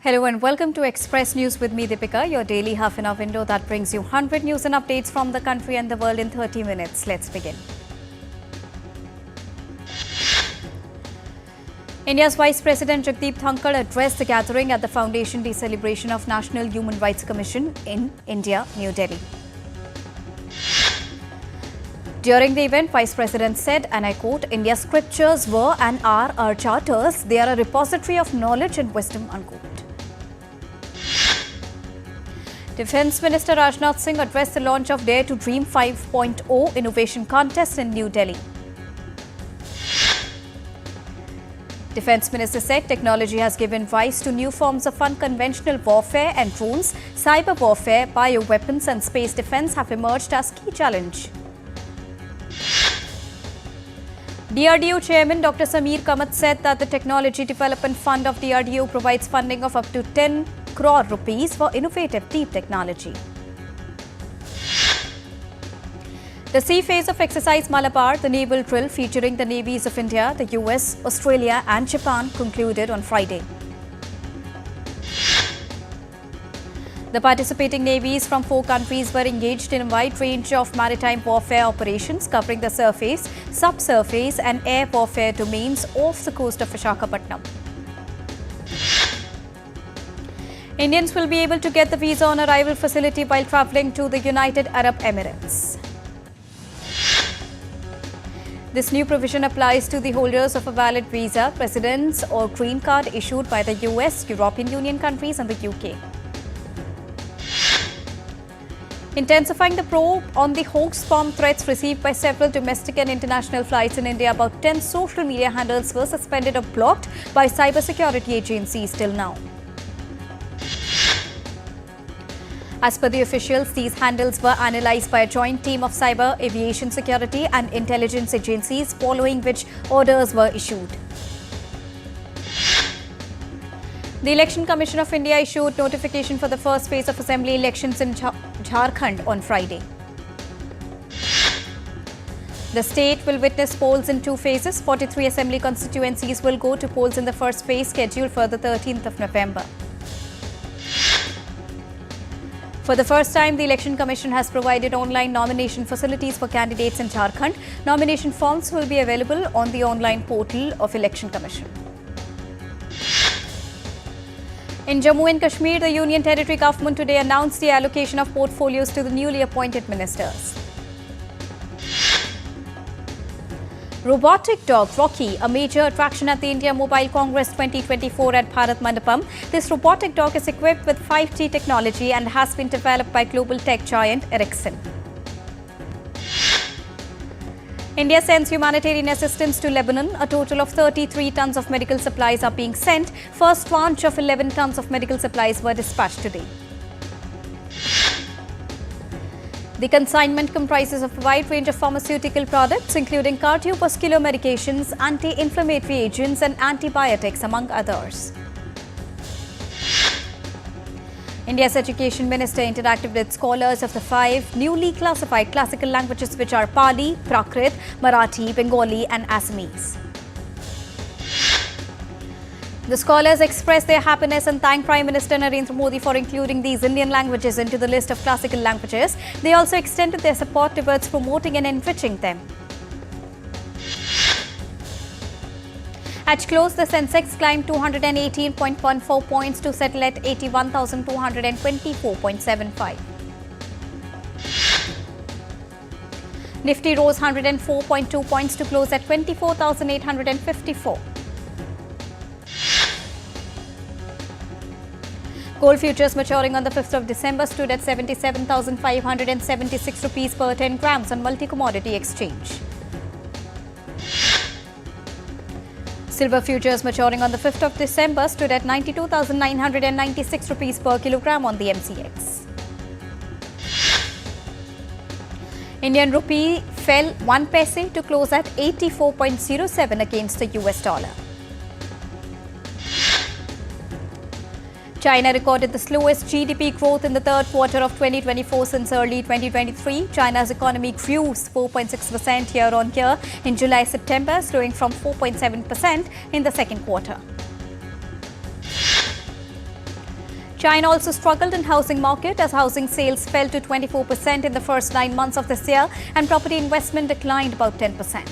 Hello and welcome to Express News with me, Deepika, your daily half-an-hour window that brings you 100 news and updates from the country and the world in 30 minutes. Let's begin. India's Vice President Jagdeep Dhankad addressed the gathering at the Foundation Day celebration of National Human Rights Commission in India, New Delhi. During the event, Vice President said, and I quote, India's scriptures were and are our charters. They are a repository of knowledge and wisdom, unquote. Defence Minister Rajnath Singh addressed the launch of Dare to Dream 5.0 Innovation Contest in New Delhi. Defence Minister said technology has given rise to new forms of unconventional warfare and drones, cyber warfare, bioweapons and space defence have emerged as key challenge. DRDO Chairman Dr. Sameer Kamath said that the Technology Development Fund of DRDO provides funding of up to 10 crore rupees for innovative deep technology. The sea phase of Exercise Malabar, the naval drill featuring the navies of India, the US, Australia and Japan concluded on Friday. The participating navies from 4 countries were engaged in a wide range of maritime warfare operations covering the surface, subsurface and air warfare domains off the coast of Visakhapatnam. Indians will be able to get the visa on arrival facility while travelling to the United Arab Emirates. This new provision applies to the holders of a valid visa, residence or green card issued by the US, European Union countries and the UK. Intensifying the probe on the hoax bomb threats received by several domestic and international flights in India, about 10 social media handles were suspended or blocked by cybersecurity agencies till now. As per the officials, these handles were analysed by a joint team of cyber, aviation security and intelligence agencies, following which orders were issued. The Election Commission of India issued notification for the first phase of assembly elections in Jharkhand on Friday. The state will witness polls in 2 phases. 43 assembly constituencies will go to polls in the first phase, scheduled for the 13th of November. For the first time, the Election Commission has provided online nomination facilities for candidates in Jharkhand. Nomination forms will be available on the online portal of Election Commission. In Jammu and Kashmir, the Union Territory government today announced the allocation of portfolios to the newly appointed ministers. Robotic dog Rocky, a major attraction at the India Mobile Congress 2024 at Bharat Mandapam. This robotic dog is equipped with 5G technology and has been developed by global tech giant Ericsson. India sends humanitarian assistance to Lebanon. A total of 33 tons of medical supplies are being sent. First tranche of 11 tons of medical supplies were dispatched today. The consignment comprises of a wide range of pharmaceutical products, including cardiovascular medications, anti-inflammatory agents and antibiotics, among others. India's Education Minister interacted with scholars of the 5 newly classified classical languages, which are Pali, Prakrit, Marathi, Bengali and Assamese. The scholars expressed their happiness and thanked Prime Minister Narendra Modi for including these Indian languages into the list of classical languages. They also extended their support towards promoting and enriching them. At close, the Sensex climbed 218.14 points to settle at 81,224.75. Nifty rose 104.2 points to close at 24,854. Gold futures maturing on the 5th of December stood at 77,576 rupees per 10 grams on multi-commodity exchange. Silver futures maturing on the 5th of December stood at 92,996 rupees per kilogram on the MCX. Indian rupee fell 1 paise to close at 84.07 against the US dollar. China recorded the slowest GDP growth in the third quarter of 2024 since early 2023. China's economy grew 4.6% year-on-year in July-September, slowing from 4.7% in the second quarter. China also struggled in housing market as housing sales fell to 24% in the first 9 months of this year and property investment declined about 10%.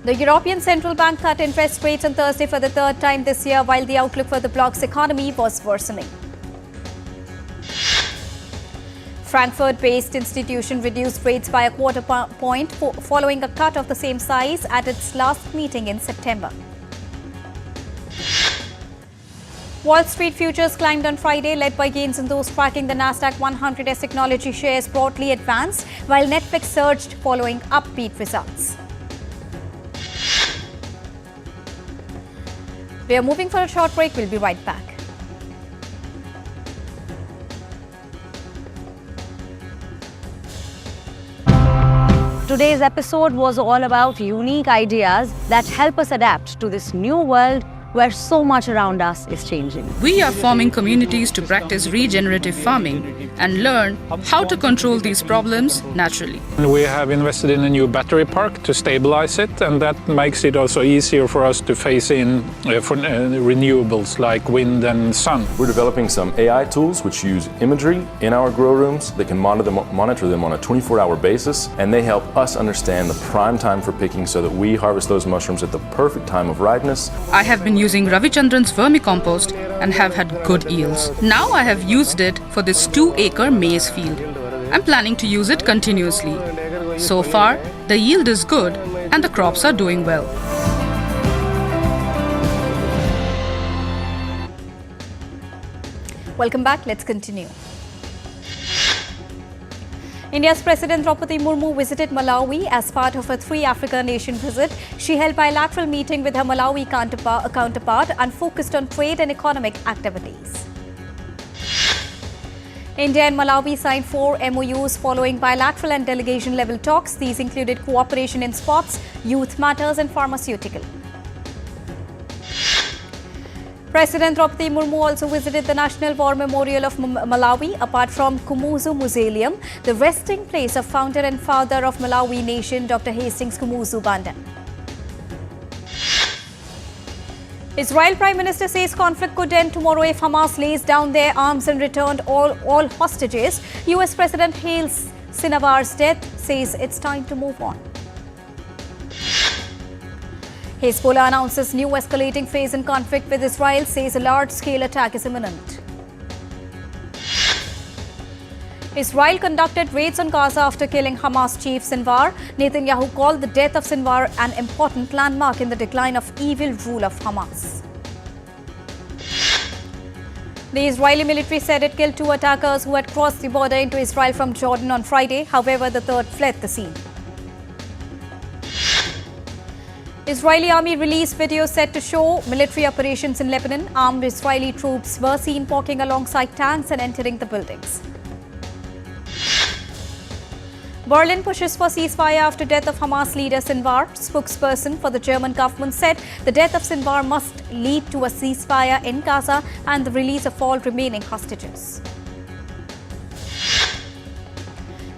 The European Central Bank cut interest rates on Thursday for the third time this year while the outlook for the bloc's economy was worsening. Frankfurt-based institution reduced rates by a quarter point following a cut of the same size at its last meeting in September. Wall Street futures climbed on Friday, led by gains in those tracking the Nasdaq 100 as technology shares broadly advanced, while Netflix surged following upbeat results. We are moving for a short break. We'll be right back. Today's episode was all about unique ideas that help us adapt to this new world where so much around us is changing. We are forming communities to practice regenerative farming and learn how to control these problems naturally. We have invested in a new battery park to stabilize it, and that makes it also easier for us to phase in renewables like wind and sun. We're developing some AI tools which use imagery in our grow rooms. They can monitor them on a 24-hour basis, and they help us understand the prime time for picking so that we harvest those mushrooms at the perfect time of ripeness. I have been using Ravichandran's vermicompost and have had good yields. Now I have used it for this 2-acre maize field. I'm planning to use it continuously. So far, the yield is good and the crops are doing well. Welcome back. Let's continue. India's President Draupadi Murmu visited Malawi as part of a 3-Africa nation visit. She held bilateral meeting with her Malawi counterpart and focused on trade and economic activities. India and Malawi signed 4 MOUs following bilateral and delegation-level talks. These included cooperation in sports, youth matters and pharmaceutical. President Draupadi Murmu also visited the National War Memorial of Malawi. Apart from Kumuzu Mausoleum, the resting place of founder and father of Malawi nation, Dr. Hastings Kumuzu Banda. Israel Prime Minister says conflict could end tomorrow if Hamas lays down their arms and returned all hostages. US President hails Sinwar's death, says it's time to move on. Hezbollah announces new escalating phase in conflict with Israel, says a large-scale attack is imminent. Israel conducted raids on Gaza after killing Hamas chief Sinwar. Netanyahu called the death of Sinwar an important landmark in the decline of evil rule of Hamas. The Israeli military said it killed 2 attackers who had crossed the border into Israel from Jordan on Friday. However, the third fled the scene. Israeli army released videos set to show military operations in Lebanon. Armed Israeli troops were seen walking alongside tanks and entering the buildings. Berlin pushes for ceasefire after death of Hamas leader Sinwar. Spokesperson for the German government said the death of Sinwar must lead to a ceasefire in Gaza and the release of all remaining hostages.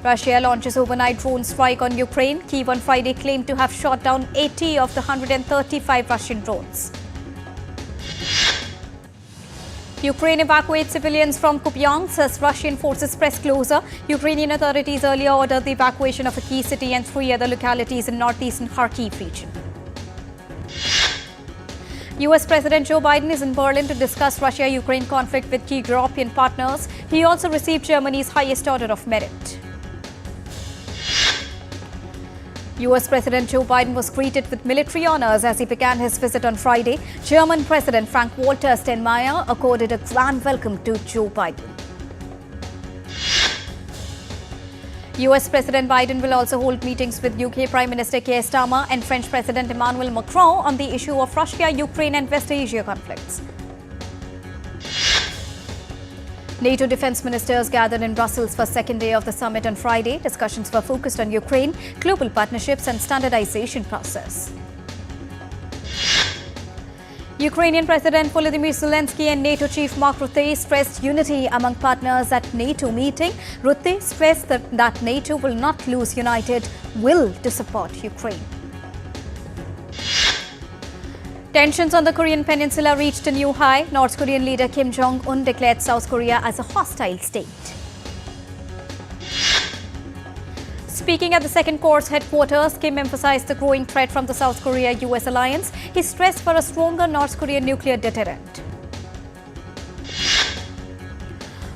Russia launches overnight drone strike on Ukraine. Kyiv on Friday claimed to have shot down 80 of the 135 Russian drones. Ukraine evacuates civilians from Kupiansk as Russian forces press closer. Ukrainian authorities earlier ordered the evacuation of a key city and 3 other localities in northeastern Kharkiv region. US President Joe Biden is in Berlin to discuss Russia-Ukraine conflict with key European partners. He also received Germany's highest order of merit. US President Joe Biden was greeted with military honors as he began his visit on Friday. German President Frank-Walter Steinmeier accorded a grand welcome to Joe Biden. US President Biden will also hold meetings with UK Prime Minister Keir Starmer and French President Emmanuel Macron on the issue of Russia, Ukraine and West Asia conflicts. NATO defense ministers gathered in Brussels for second day of the summit on Friday. Discussions were focused on Ukraine, global partnerships and standardization process. Ukrainian President Volodymyr Zelensky and NATO Chief Mark Rutte stressed unity among partners at NATO meeting. Rutte stressed that NATO will not lose united will to support Ukraine. Tensions on the Korean peninsula reached a new high. North Korean leader Kim Jong-un declared South Korea as a hostile state. Speaking at the second Corps headquarters, Kim emphasized the growing threat from the South Korea-US alliance. He stressed for a stronger North Korean nuclear deterrent.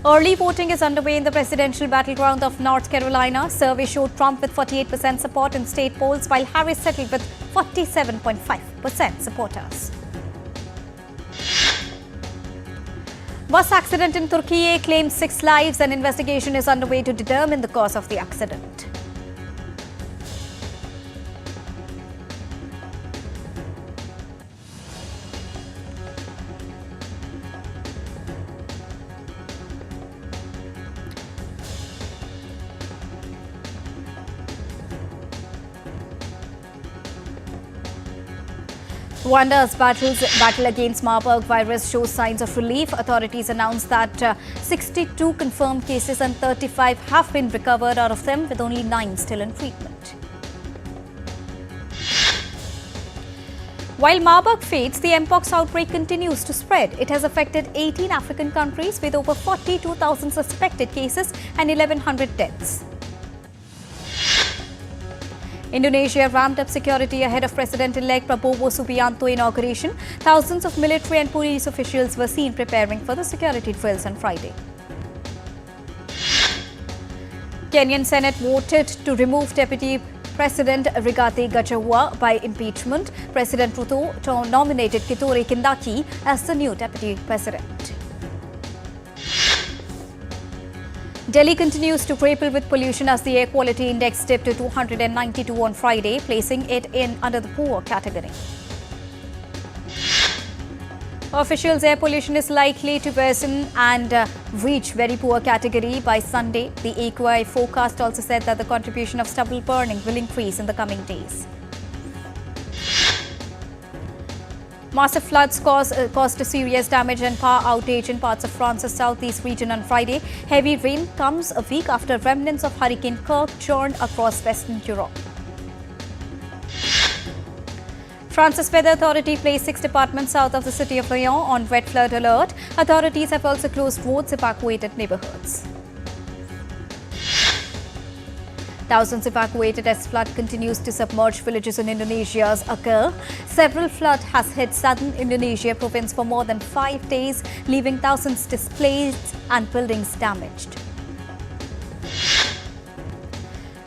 Early voting is underway in the presidential battleground of North Carolina. Survey showed Trump with 48% support in state polls, while Harris settled with 47.5% supporters. Bus accident in Turkey claims 6 lives. An investigation is underway to determine the cause of the accident. Rwanda's battle against Marburg virus shows signs of relief. Authorities announced that 62 confirmed cases and 35 have been recovered out of them, with only 9 still in treatment. While Marburg fades, the Mpox outbreak continues to spread. It has affected 18 African countries with over 42,000 suspected cases and 1,100 deaths. Indonesia ramped up security ahead of President-elect Prabowo Subianto inauguration. Thousands of military and police officials were seen preparing for the security drills on Friday. Kenyan Senate voted to remove Deputy President Rigathi Gachagua by impeachment. President Ruto nominated Kithure Kindiki as the new Deputy President. Delhi continues to grapple with pollution as the air quality index dipped to 292 on Friday, placing it under the poor category. Officials' air pollution is likely to worsen and reach very poor category by Sunday. The AQI forecast also said that the contribution of stubble burning will increase in the coming days. Massive floods caused serious damage and power outage in parts of France's southeast region on Friday. Heavy rain comes a week after remnants of Hurricane Kirk churned across Western Europe. France's weather authority placed 6 departments south of the city of Lyon on red flood alert. Authorities have also closed roads, evacuated neighborhoods. Thousands evacuated as flood continues to submerge villages in Indonesia's Aceh. Several flood has hit southern Indonesia province for more than 5 days, leaving thousands displaced and buildings damaged.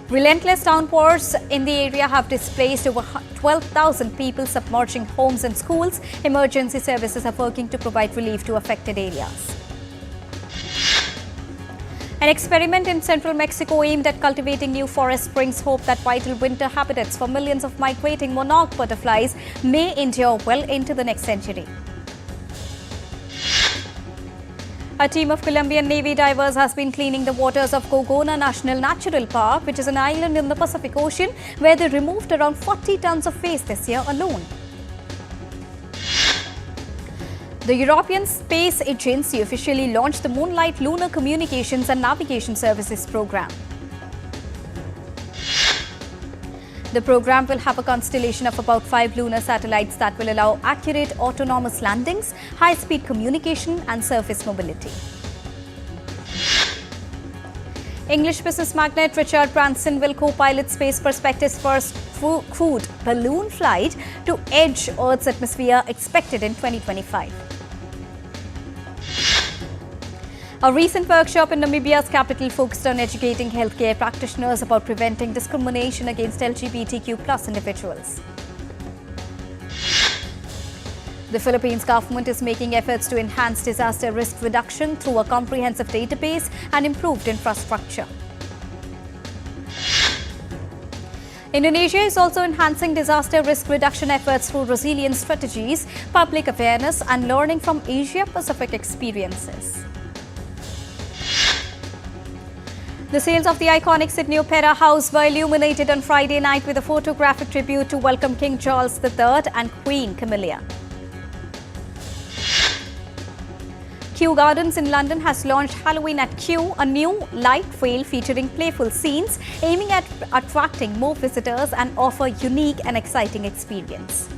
Relentless downpours in the area have displaced over 12,000 people, submerging homes and schools. Emergency services are working to provide relief to affected areas. An experiment in central Mexico aimed at cultivating new forests brings hope that vital winter habitats for millions of migrating monarch butterflies may endure well into the next century. A team of Colombian Navy divers has been cleaning the waters of Gogona National Natural Park, which is an island in the Pacific Ocean, where they removed around 40 tons of waste this year alone. The European Space Agency officially launched the Moonlight Lunar Communications and Navigation Services program. The program will have a constellation of about 5 lunar satellites that will allow accurate autonomous landings, high-speed communication and surface mobility. English business magnate Richard Branson will co-pilot Space Perspective's first crewed balloon flight to edge Earth's atmosphere, expected in 2025. A recent workshop in Namibia's capital focused on educating healthcare practitioners about preventing discrimination against LGBTQ+ individuals. The Philippines government is making efforts to enhance disaster risk reduction through a comprehensive database and improved infrastructure. Indonesia is also enhancing disaster risk reduction efforts through resilience strategies, public awareness, and learning from Asia-Pacific experiences. The sails of the iconic Sydney Opera House were illuminated on Friday night with a photographic tribute to welcome King Charles III and Queen Camilla. Kew Gardens in London has launched Halloween at Kew, a new light trail featuring playful scenes, aiming at attracting more visitors and offer unique and exciting experience.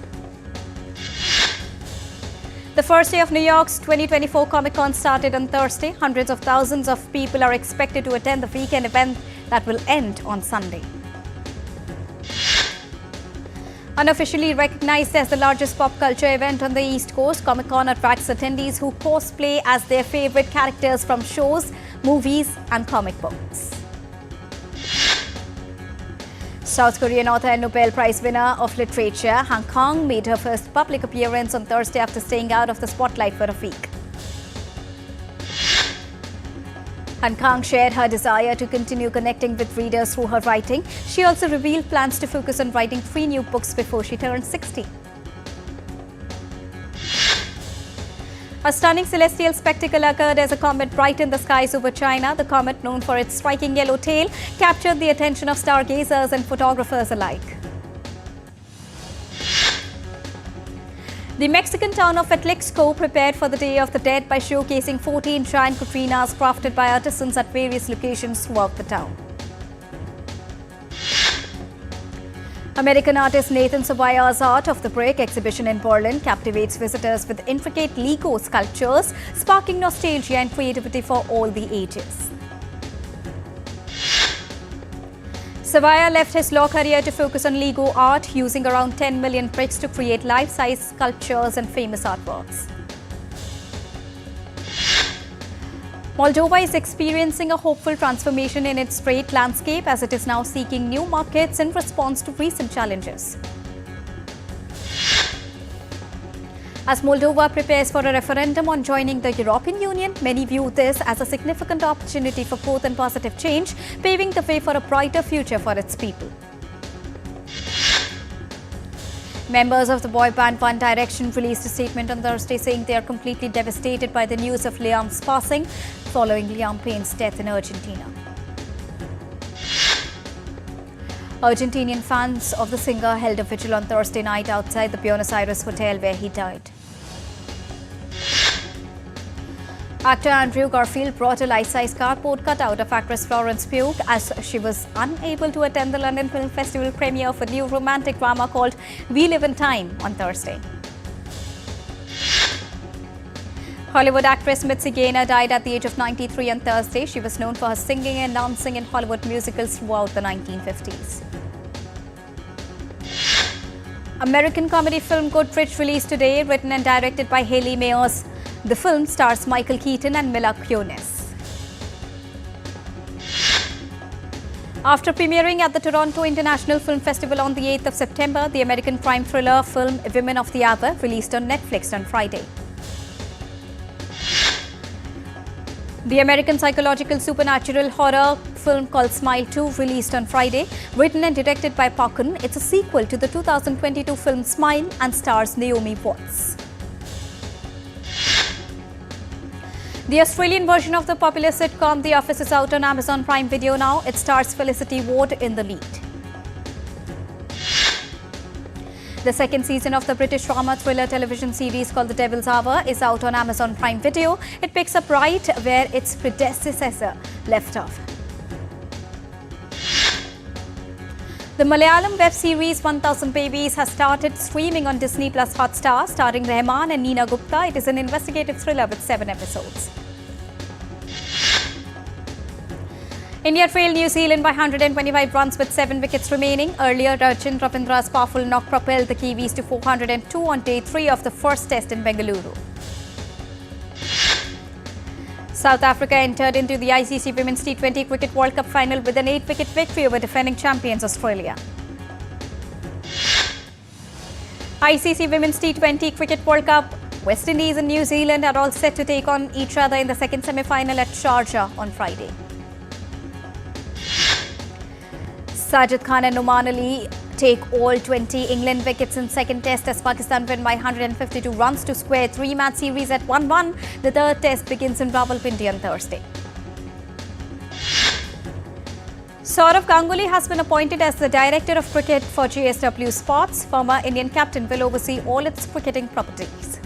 The first day of New York's 2024 Comic-Con started on Thursday. Hundreds of thousands of people are expected to attend the weekend event that will end on Sunday. Unofficially recognized as the largest pop culture event on the East Coast, Comic-Con attracts attendees who cosplay as their favorite characters from shows, movies and comic books. South Korean author and Nobel Prize winner of literature, Han Kang, made her first public appearance on Thursday after staying out of the spotlight for a week. Han Kang shared her desire to continue connecting with readers through her writing. She also revealed plans to focus on writing 3 new books before she turns 60. A stunning celestial spectacle occurred as a comet brightened the skies over China. The comet, known for its striking yellow tail, captured the attention of stargazers and photographers alike. The Mexican town of Atlixco prepared for the Day of the Dead by showcasing 14 giant Catrinas crafted by artisans at various locations throughout the town. American artist Nathan Sobaya's Art of the Brick exhibition in Berlin captivates visitors with intricate Lego sculptures, sparking nostalgia and creativity for all the ages. Sobaya left his law career to focus on Lego art, using around 10 million bricks to create life-size sculptures and famous artworks. Moldova is experiencing a hopeful transformation in its trade landscape as it is now seeking new markets in response to recent challenges. As Moldova prepares for a referendum on joining the European Union, many view this as a significant opportunity for growth and positive change, paving the way for a brighter future for its people. Members of the boy band One Direction released a statement on Thursday saying they are completely devastated by the news of Liam's passing following Liam Payne's death in Argentina. Argentinian fans of the singer held a vigil on Thursday night outside the Buenos Aires hotel where he died. Actor Andrew Garfield brought a life-size cardboard cutout of actress Florence Pugh as she was unable to attend the London Film Festival premiere of a new romantic drama called We Live in Time on Thursday. Hollywood actress Mitzi Gaynor died at the age of 93 on Thursday. She was known for her singing and dancing in Hollywood musicals throughout the 1950s. American comedy film Goodrich released today, written and directed by Haley Mayers. The film stars Michael Keaton and Mila Kunis. After premiering at the Toronto International Film Festival on the 8th of September, the American crime thriller film Women of the Hour released on Netflix on Friday. The American psychological supernatural horror film called Smile 2 released on Friday. Written and directed by Parkin, it's a sequel to the 2022 film Smile and stars Naomi Watts. The Australian version of the popular sitcom The Office is out on Amazon Prime Video now. It stars Felicity Ward in the lead. The second season of the British drama thriller television series called The Devil's Hour is out on Amazon Prime Video. It picks up right where its predecessor left off. The Malayalam web series 1000 Babies has started streaming on Disney Plus Hotstar, starring Rahman and Neena Gupta. It is an investigative thriller with 7 episodes. India trailed New Zealand by 125 runs with 7 wickets remaining. Earlier, Rachin Ravindra's powerful knock propelled the Kiwis to 402 on day 3 of the first test in Bengaluru. South Africa entered into the ICC Women's T20 Cricket World Cup final with an 8-wicket victory over defending champions Australia. ICC Women's T20 Cricket World Cup, West Indies and New Zealand are all set to take on each other in the second semi-final at Sharjah on Friday. Sajid Khan and Noman Ali take all 20 England wickets in second test as Pakistan win by 152 runs to square 3-match series at 1-1. The third test begins in Rawalpindi on Thursday. Sourav Ganguly has been appointed as the Director of Cricket for JSW Sports. Former Indian captain will oversee all its cricketing properties.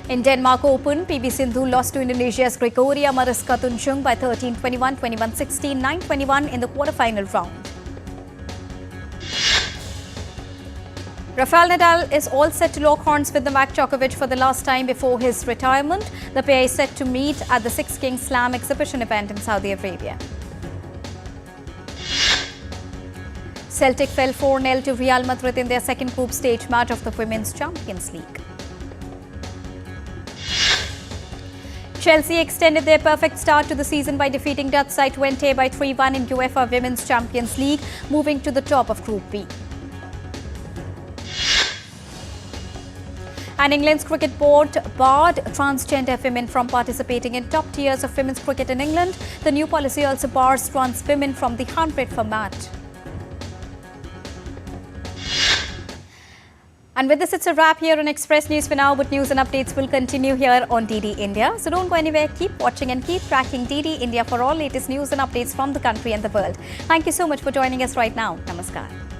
In Denmark Open, PV Sindhu lost to Indonesia's Gregoria Mariska Tunjung by 13-21, 21-16, 9-21 in the quarterfinal round. Rafael Nadal is all set to lock horns with Novak Djokovic for the last time before his retirement. The pair is set to meet at the Six Kings Slam exhibition event in Saudi Arabia. Celtic fell 4-0 to Real Madrid in their second group stage match of the Women's Champions League. Chelsea extended their perfect start to the season by defeating Dutch side Twente by 3-1 in UEFA Women's Champions League, moving to the top of Group B. And England's cricket board barred transgender women from participating in top tiers of women's cricket in England. The new policy also bars trans women from the 100 format. And with this, it's a wrap here on Express News for now, but news and updates will continue here on DD India. So don't go anywhere, keep watching and keep tracking DD India for all latest news and updates from the country and the world. Thank you so much for joining us right now. Namaskar.